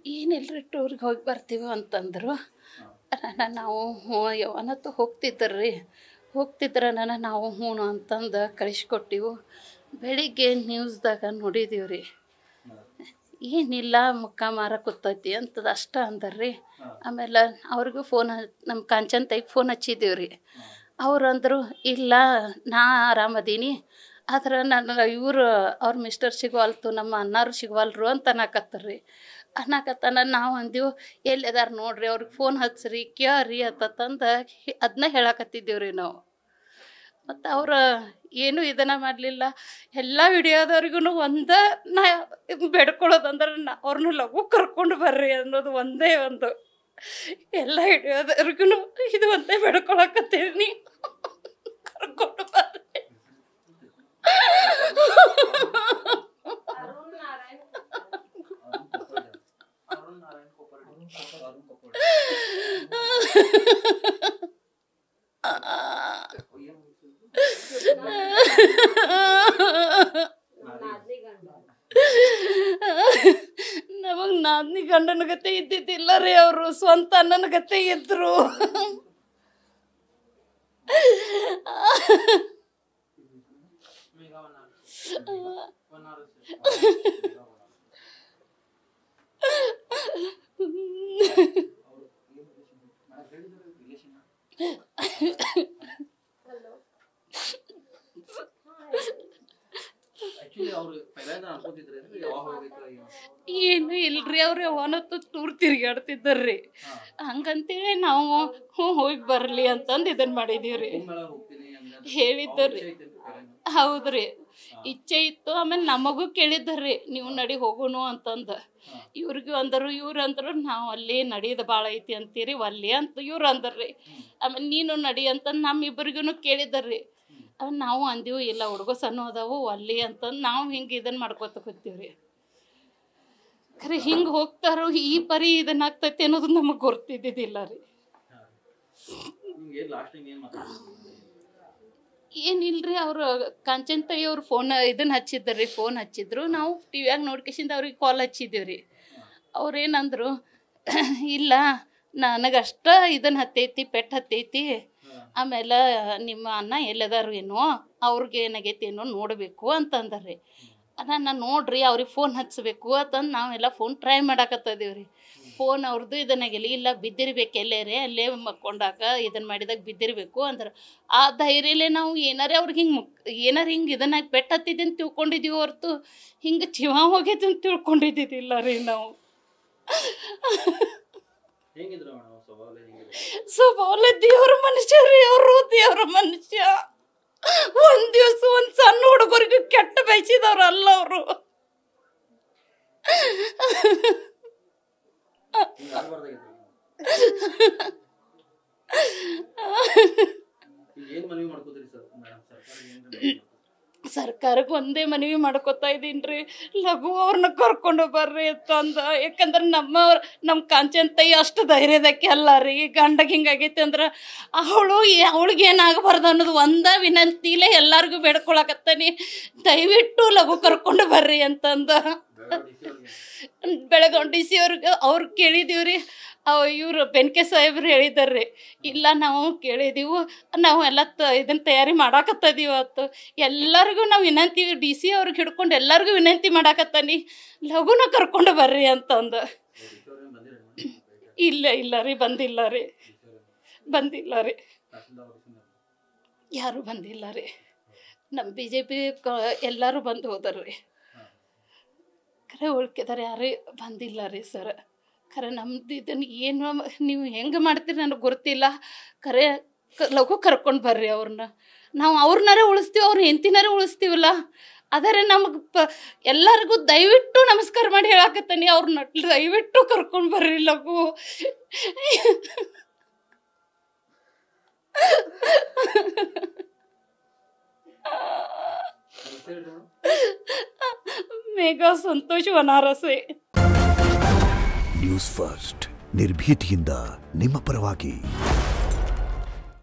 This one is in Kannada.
ಏನಿಲ್ರಿ ಟೂರ್ಗೆ ಹೋಗಿ ಬರ್ತೀವಿ ಅಂತಂದರು. ನಾವು ಹ್ಞೂ ಯವನತ್ತು ಹೋಗ್ತಿದ್ರೆ ನಾವು ಹ್ಞೂ ಅಂತಂದು ಕಳಿಸ್ಕೊಟ್ಟಿವು. ಬೆಳಿಗ್ಗೆ ನ್ಯೂಸ್ದಾಗ ನೋಡಿದೀವಿ ರೀ, ಏನಿಲ್ಲ ಮುಖ ಮಾರಕತ್ತೈತಿ ಅಂತದ ಅಷ್ಟ ಅಂದರ್ರಿ. ಆಮೇಲೆ ಅವ್ರಿಗೂ ನಮ್ಮ ಕಾಂಚನ್ ತಾಯಿಗೆ ಫೋನ್ ಹಚ್ಚಿದ್ದೀವಿ ರೀ. ಅವ್ರು ಅಂದರು ಇಲ್ಲ ನಾ ಆರಾಮದೀನಿ, ಆದ್ರೆ ಅವ್ರ ಮಿಸ್ಟರ್ ಸಿಗುವಲ್ತು, ನಮ್ಮ ಅಣ್ಣಾರು ಸಿಗುವಲ್ರು ಅಂತ ಅನ್ನಕತ್ತರ್ರಿ. ನಾವು ಅಂದೀವು ಎಲ್ಲಿದಾರ ನೋಡ್ರಿ, ಅವ್ರಿಗೆ ಫೋನ್ ಹಚ್ಚ್ರಿ ಕೇಳ್ರಿ ಅಂತಂದು ಅದನ್ನ ಹೇಳಕತ್ತಿದ್ದೀವಿ ರೀ ನಾವು. ಮತ್ತು ಅವ್ರು ಏನೂ ಇದನ್ನು ಮಾಡಲಿಲ್ಲ. ಎಲ್ಲ ವಿಡಿಯೋದವ್ರಿಗೂ ನಾ ಬೇಡ್ಕೊಳ್ಳೋದಂದ್ರೆ ಅವ್ರನ್ನೂ ಲಘು ಕರ್ಕೊಂಡು ಬರ್ರಿ ಅನ್ನೋದು ಒಂದೇ ಒಂದು. ಎಲ್ಲ ವಿಡಿಯೋದವ್ರಿಗೂ ಇದು ಒಂದೇ ಬೇಡ್ಕೊಳಕತ್ತೀನಿ, ಕರ್ಕೊಂಡು ಬರ್ರಿ. ನಮಗ್ ನಾದ್ನಿ ಗಂಡನ ಗತೆ ಇದ್ದಿದ್ದಿಲ್ಲ ರೀ, ಅವರು ಸ್ವಂತ ಅಣ್ಣನ ಗತೆ ಇದ್ರು. ಏನು ಇಲ್ರಿ, ಅವ್ರು ಯಾವನತ್ತು ಟೂರ್ ತಿರ್ಗಾಡ್ತಿದ್ದಾರ್ರಿ. ಹಂಗಂತೇಳಿ ನಾವು ಹೋಗಿ ಬರ್ಲಿ ಅಂತಂದು ಇದನ್ನ ಮಾಡಿದೀವ್ರಿ, ಹೇಳಿದ್ದರಿ. ಹೌದ್ರಿ, ಇಚ್ಛೆ ಇತ್ತು. ಆಮೇಲೆ ನಮಗೂ ಕೇಳಿದ್ದರ್ರಿ, ನೀವು ನಡಿ ಹೋಗೋನು ಅಂತಂದು. ಇವ್ರಿಗೂ ಅಂದರು, ಇವ್ರು ಅಂದರು ನಾವು ಅಲ್ಲಿ ನಡೀದು ಭಾಳ ಐತಿ ಅಂತೀರಿ ಒಲ್ಲಿ ಅಂತ ಇವ್ರು ಅಂದರ್ರಿ. ಆಮೇಲೆ ನೀನು ನಡಿ ಅಂತಂದು ನಮ್ಮಿಬ್ಬರಿಗೂ ಕೇಳಿದ್ದರ್ರಿ. ನಾವು ಅಂದೀವು ಇಲ್ಲ ಹುಡುಗ ಸಣ್ಣ ಅದಾವು ಅಲ್ಲಿ ಅಂತಂದು ನಾವು ಹಿಂಗೆ ಇದನ್ನು ಮಾಡ್ಕೊತ ಕೂತೀವ್ರಿ. ಖರೆ ಹಿಂಗೆ ಹೋಗ್ತಾರೋ ಈ ಪರಿ ಇದನ್ನಾಗ್ತೈತಿ ಅನ್ನೋದು ನಮಗೆ ಗೊತ್ತಿದ್ದಿದ್ದಿಲ್ಲ ರೀ. ಏನಿಲ್ರಿ, ಅವರು ಕಾಂಚನ್ ತಾಯಿ ಅವ್ರು ಇದನ್ನು ಹಚ್ಚಿದ್ರಿ, ಫೋನ್ ಹಚ್ಚಿದ್ರು. ನಾವು ಟಿವಿಯಾಗ ನೋಡ್ಕೇಸಿಂದ ಅವ್ರಿಗೆ ಕಾಲ್ ಹಚ್ಚಿದ್ದೀವ್ರಿ. ಅವ್ರೇನಂದ್ರು, ಇಲ್ಲ ನನಗಷ್ಟ ಇದನ್ನು ಹತ್ತೈತಿ, ಪೆಟ್ಟು ಹತ್ತೈತಿ, ಆಮೇಲೆ ನಿಮ್ಮ ಅಣ್ಣ ಎಲ್ಲದಾರು ಏನೋ ಅವ್ರಿಗೆ ಏನಾಗೈತಿ ಏನೋ ನೋಡಬೇಕು ಅಂತಂದ್ರಿ. ನಾನು ನೋಡ್ರಿ ಅವ್ರಿಗೆ ಫೋನ್ ಹಚ್ಚಬೇಕು ಅಂತಂದು ನಾವೆಲ್ಲ ಫೋನ್ ಟ್ರೈ ಮಾಡಾಕತ್ತಿದ್ದೀವಿ ರೀ. ಫೋನ್ ಅವ್ರದ್ದು ಇದನ್ನಾಗಿಲ್ಲ, ಇಲ್ಲ ಬಿದ್ದಿರ್ಬೇಕು ಎಲ್ಲೇ ಅಲ್ಲೇ ಮಕ್ಕೊಂಡಾಕ ಇದನ್ನು ಮಾಡಿದಾಗ ಬಿದ್ದಿರಬೇಕು ಅಂದ್ರೆ ಆ ಧೈರ್ಯಲೇ ನಾವು ಏನಾರೇ ಅವ್ರಿಗೆ ಹಿಂಗೆ ಇದನ್ನಾಗಿ ಪೆಟ್ಟು ಹತ್ತಿದ್ದೆ ಅಂತ ತಿಳ್ಕೊಂಡಿದ್ದೀವಿ ಹೊರತು ಹಿಂಗೆ ಜೀವ ಹೋಗೈತೆ ಅಂತ ತಿಳ್ಕೊಂಡಿದ್ದಿದ್ದಿಲ್ಲ ರೀ ನಾವು. ಸ್ವಭಾವ ದೇವ್ರ ಮನುಷ್ಯ ರೀ ಅವರು, ದೇವ್ರ ಮನುಷ್ಯ. ಒಂದ್ ದಿವಸ ಒಂದ್ ಸಣ್ಣ ಹುಡುಗರಿಗೂ ಕೆಟ್ಟ ಬಯಸಿದವ್ರು ಅಲ್ಲ ಅವರು. ಸರ್ಕಾರಕ್ಕೆ ಒಂದೇ ಮನವಿ ಮಾಡ್ಕೊತಾ ಇದ್ದೀನಿ ರೀ, ಲಘು ಅವ್ರನ್ನ ಕರ್ಕೊಂಡು ಬರ್ರಿ ಅಂತಂದ. ಯಾಕಂದ್ರೆ ನಮ್ಮ ಕಾಂಚನ್ ತಾಯಿ ಅಷ್ಟು ಧೈರ್ಯದಕ್ಕೆ ಅಲ್ಲ ರೀ. ಗಂಡಗೆ ಹಿಂಗಾಗೈತೆ ಅಂದ್ರೆ ಅವಳಿಗೆ ಏನಾಗಬಾರ್ದು ಅನ್ನೋದು ಒಂದ ವಿನಂತಿಲೇ ಎಲ್ಲರಿಗೂ ಬೇಡ್ಕೊಳಕತ್ತಾನೆ, ದಯವಿಟ್ಟು ಲಘು ಕರ್ಕೊಂಡು ಬರ್ರಿ ಅಂತಂದ. ಬೆಳಗಾವಿ ಡಿ ಸಿ ಅವ್ರು ಕೇಳಿದೀವ್ರಿ. ಇವರು ಬೆನ್ಕೆ ಸಾಹೇಬ್ರು ಹೇಳಿದಾರ್ರಿ, ಇಲ್ಲ ನಾವು ಕೇಳಿದೀವು, ನಾವು ಎಲ್ಲ ಇದನ್ನ ತಯಾರಿ ಮಾಡಾಕತ್ತದೀವಿ ಅವತ್ತು. ಎಲ್ಲರಿಗೂ ನಾವು ವಿನಂತಿ, ಡಿ ಸಿ ಅವ್ರಿಗೆ ಹಿಡ್ಕೊಂಡು ಎಲ್ಲರಿಗೂ ವಿನಂತಿ ಮಾಡಾಕತ್ತಾನಿ, ಲಘುನ ಕರ್ಕೊಂಡು ಬರ್ರಿ ಅಂತಂದು. ಇಲ್ಲ ರೀ, ಬಂದಿಲ್ಲ ರೀ, ಯಾರು ಬಂದಿಲ್ಲ ರೀ. ನಮ್ಮ BJP ಎಲ್ಲರೂ ಬಂದು ಹೋದಾರ್ರಿ, ಖರೆ ಉಳ್ಕಿದಾರೆ ಯಾರೇ ಬಂದಿಲ್ಲ ರೀ ಸರ್. ಖರೆ ನಮ್ದು ಇದನ್ನು ಏನು ನೀವು ಹೆಂಗೆ ಮಾಡ್ತೀರಿ ನನಗೆ ಗೊತ್ತಿಲ್ಲ. ಖರೆ ಲಘು ಕರ್ಕೊಂಡು ಬರ್ರಿ ಅವ್ರನ್ನ. ನಾವು ಅವ್ರನ್ನಾರೇ ಉಳಿಸ್ತೀವಿ, ಅವ್ರ ಹೆಂಡ್ತಿನಾರೇ ಉಳಿಸ್ತೀವಲ್ಲ. ಆದರೆ ನಮಗೆ ಎಲ್ಲರಿಗೂ ದಯವಿಟ್ಟು ನಮಸ್ಕಾರ ಮಾಡಿ ಹೇಳಾಕತ್ತಾನೆ, ಅವ್ರನ್ನ ದಯವಿಟ್ಟು ಕರ್ಕೊಂಡು ಬರ್ರಿ ಲಘು. ಮೇಘಾ ಸಂತೋಷ್ ವನಾರಸೆ. ನ್ಯೂಸ್ ಫಸ್ಟ್, ನಿರ್ಭೀತಿಯಿಂದ ನಿಮ್ಮ ಪರವಾಗಿ.